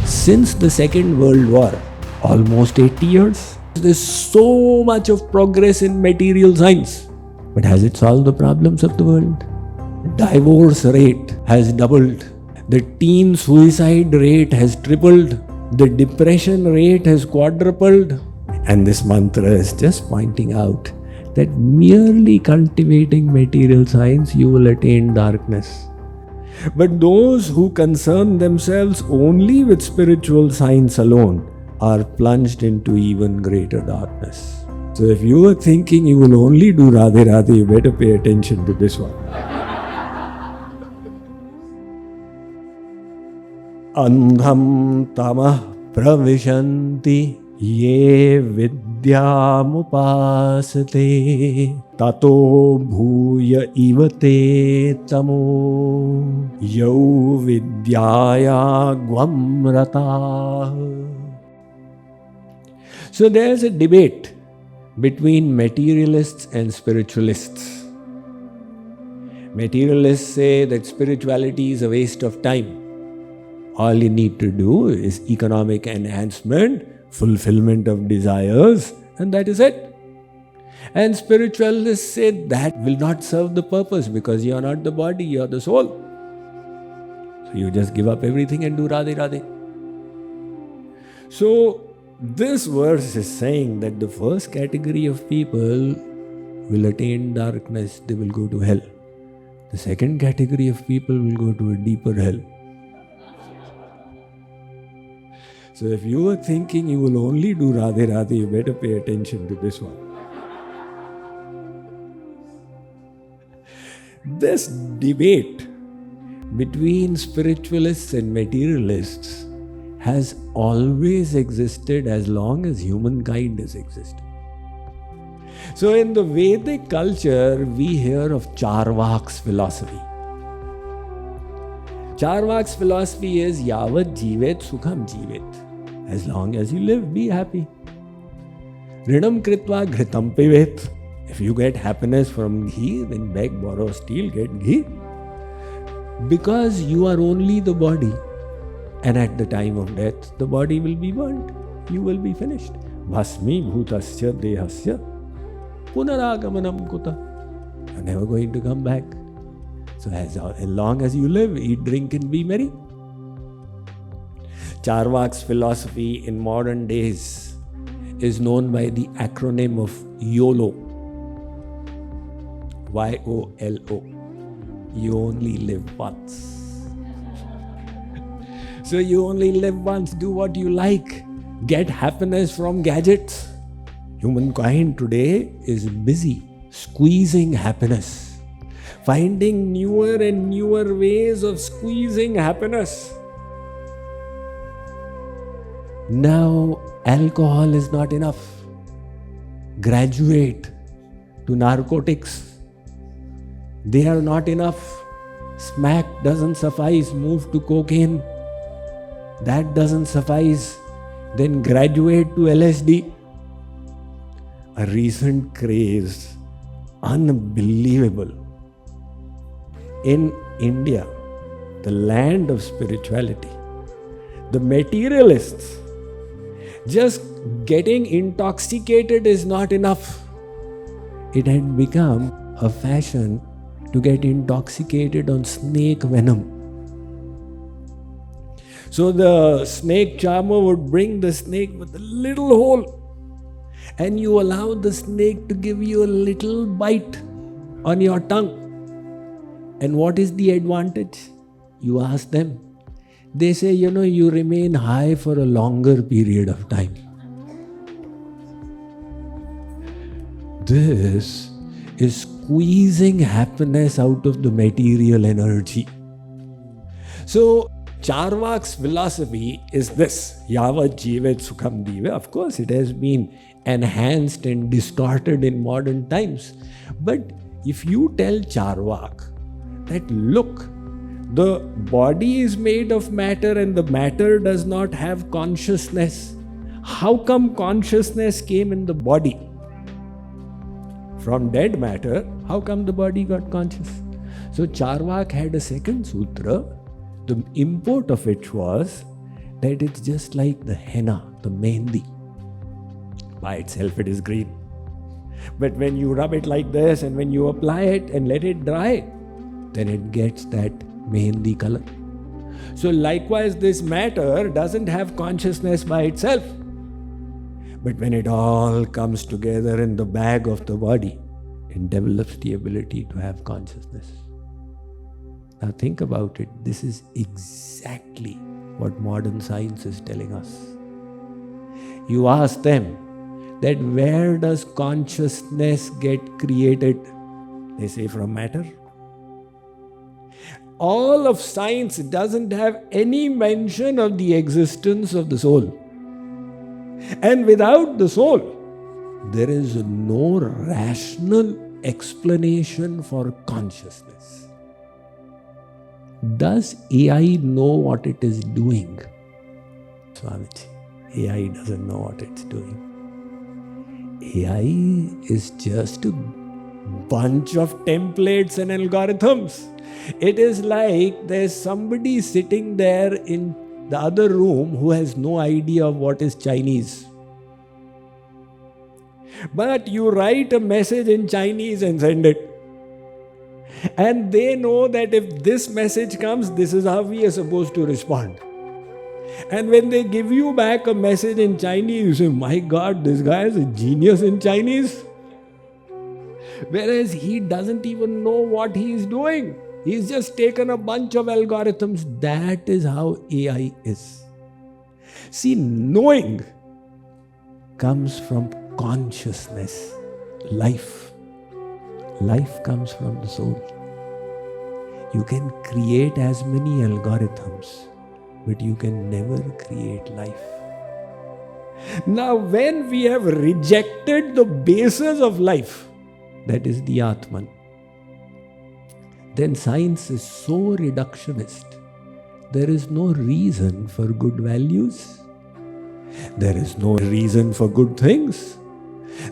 Since the Second World War, almost 80 years, there's so much of progress in material science. But has it solved the problems of the world? Divorce rate has doubled. The teen suicide rate has tripled. The depression rate has quadrupled. And this mantra is just pointing out that merely cultivating material science, you will attain darkness. But those who concern themselves only with spiritual science alone are plunged into even greater darkness. So if you are thinking you will only do Radhe Radhe, you better pay attention to this one. Andham tamah pravishanti ye vidyamupasate tato bhuya ivate tamo yau vidyaya gwamrata. So there's a debate between materialists and spiritualists. Materialists say that spirituality is a waste of time. All you need to do is economic enhancement, fulfillment of desires, and that is it. And spiritualists say that will not serve the purpose because you are not the body, you are the soul. So you just give up everything and do Radhe Radhe. So this verse is saying that the first category of people will attain darkness, they will go to hell. The second category of people will go to a deeper hell. So if you are thinking you will only do Radhe Radhe, you better pay attention to this one. This debate between spiritualists and materialists has always existed as long as humankind has existed. So in the Vedic culture, we hear of Charvak's philosophy. Charvak's philosophy is Yavat Jivet Sukham Jivet. As long as you live, be happy. Rinam Kritva Ghritam Pivet. If you get happiness from ghee, then beg, borrow, steal, get ghee. Because you are only the body. And at the time of death, the body will be burnt. You will be finished. Bhasmi bhutasya dehasya punaragamanam kuta. You're never going to come back. So as long as you live, eat, drink and be merry. Charvak's philosophy in modern days is known by the acronym of YOLO. Y-O-L-O. You only live once. So you only live once, do what you like. Get happiness from gadgets. Humankind today is busy squeezing happiness, finding newer and newer ways of squeezing happiness. Now, alcohol is not enough. Graduate to narcotics. They are not enough. Smack doesn't suffice. Move to cocaine. That doesn't suffice. Then graduate to LSD. A recent craze, unbelievable. In India, the land of spirituality, the materialists, just getting intoxicated is not enough. It had become a fashion to get intoxicated on snake venom. So the snake charmer would bring the snake with a little hole, and you allow the snake to give you a little bite on your tongue. And what is the advantage? You ask them. They say, you remain high for a longer period of time. This is squeezing happiness out of the material energy. So, Charvak's philosophy is this, Yavat Jivet Sukham Dive. Of course, it has been enhanced and distorted in modern times. But if you tell Charvak that, look, the body is made of matter and the matter does not have consciousness, how come consciousness came in the body? From dead matter, how come the body got conscious? So Charvak had a second sutra. The import of it was that it's just like the henna, the mehndi. By itself it is green. But when you rub it like this and when you apply it and let it dry, then it gets that mehndi color. So likewise, this matter doesn't have consciousness by itself. But when it all comes together in the bag of the body, it develops the ability to have consciousness. Now think about it. This is exactly what modern science is telling us. You ask them that where does consciousness get created? They say from matter. All of science doesn't have any mention of the existence of the soul. And without the soul, there is no rational explanation for consciousness. Does AI know what it is doing? Swamiji, AI doesn't know what it's doing. AI is just a bunch of templates and algorithms. It is like there's somebody sitting there in the other room who has no idea of what is Chinese. But you write a message in Chinese and send it. And they know that if this message comes, this is how we are supposed to respond. And when they give you back a message in Chinese, you say, my God, this guy is a genius in Chinese. Whereas he doesn't even know what he is doing. He's just taken a bunch of algorithms. That is how AI is. See, knowing comes from consciousness, life. Life comes from the soul. You can create as many algorithms, but you can never create life. Now, when we have rejected the basis of life, that is the Atman, then science is so reductionist. There is no reason for good values. There is no reason for good things.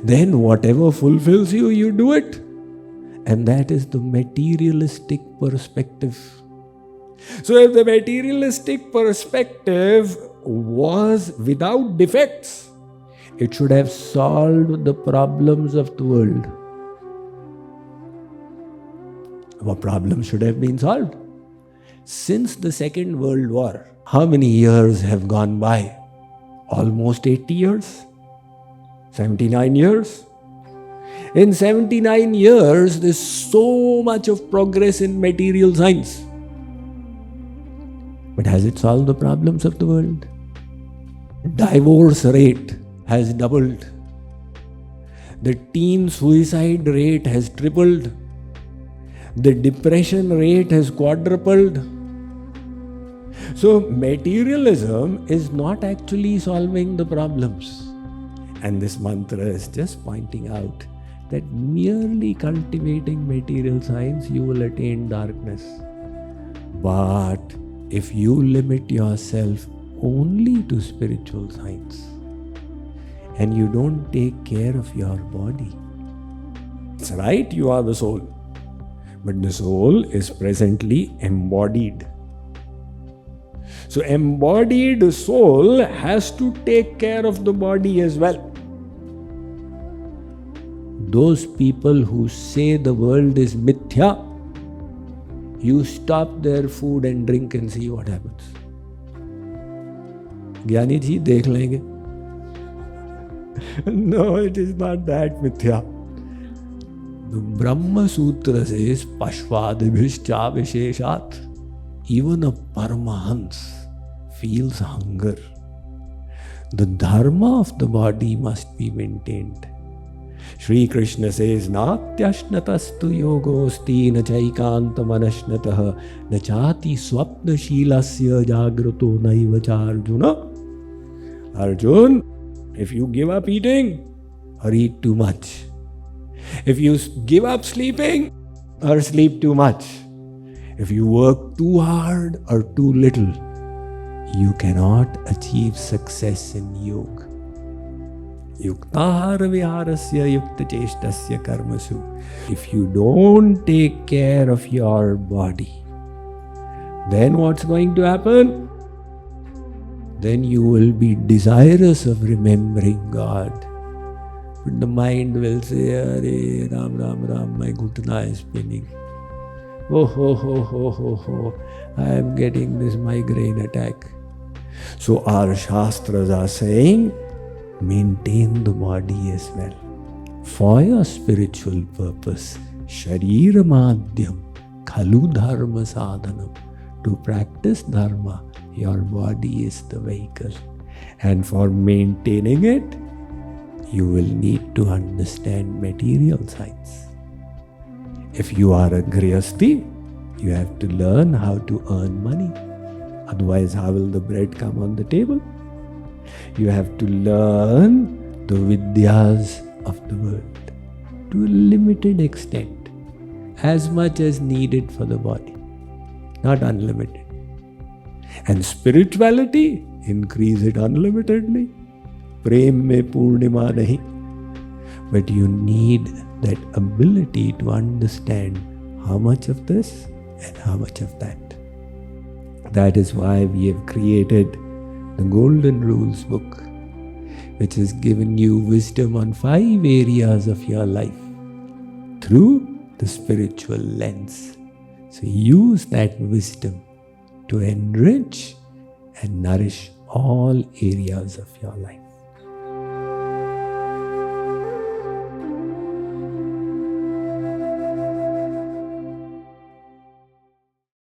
Then whatever fulfills you, you do it. And that is the materialistic perspective. So if the materialistic perspective was without defects, it should have solved the problems of the world. Our problems should have been solved. Since the Second World War, how many years have gone by? Almost 80 years? 79 years? In 79 years, there's so much of progress in material science. But has it solved the problems of the world? Divorce rate has doubled. The teen suicide rate has tripled. The depression rate has quadrupled. So materialism is not actually solving the problems. And this mantra is just pointing out that merely cultivating material science, you will attain darkness. But if you limit yourself only to spiritual science and you don't take care of your body, it's right, you are the soul. But the soul is presently embodied. So embodied soul has to take care of the body as well. Those people who say the world is mithya, you stop their food and drink and see what happens. Gyani ji, dekh lenge. No, it is not that mithya. The Brahma Sutra says, Pashvadibhishcha Visheshat. Even a Paramahansa feels hunger. The dharma of the body must be maintained. Shree Krishna says, Natyashnatastu yogosti na chaikanta manashnatah na chati swapna shilasya jagrato naiva cha Arjuna. Arjun, if you give up eating or eat too much, if you give up sleeping or sleep too much, if you work too hard or too little, you cannot achieve success in yoga. Yuktahara viharasya yukta cheshtasya karmasu. If you don't take care of your body, then what's going to happen? then you will be desirous of remembering God. But the mind will say, Hare Ram Ram Ram, my Gutna is spinning. Oh, I am getting this migraine attack. So our Shastras are saying, maintain the body as well. For your spiritual purpose, Sharira Madhyam, Khalu Dharma Sadhanam. To practice Dharma, your body is the vehicle. And for maintaining it, you will need to understand material science. If you are a Grihasthi, you have to learn how to earn money. Otherwise, how will the bread come on the table? You have to learn the Vidyas of the world to a limited extent, as much as needed for the body, not unlimited. And spirituality, increase it unlimitedly. Prem mein purnima nahi. But you need that ability to understand how much of this and how much of that. That is why we have created the Golden Rules book, which has given you wisdom on 5 areas of your life through the spiritual lens. So use that wisdom to enrich and nourish all areas of your life.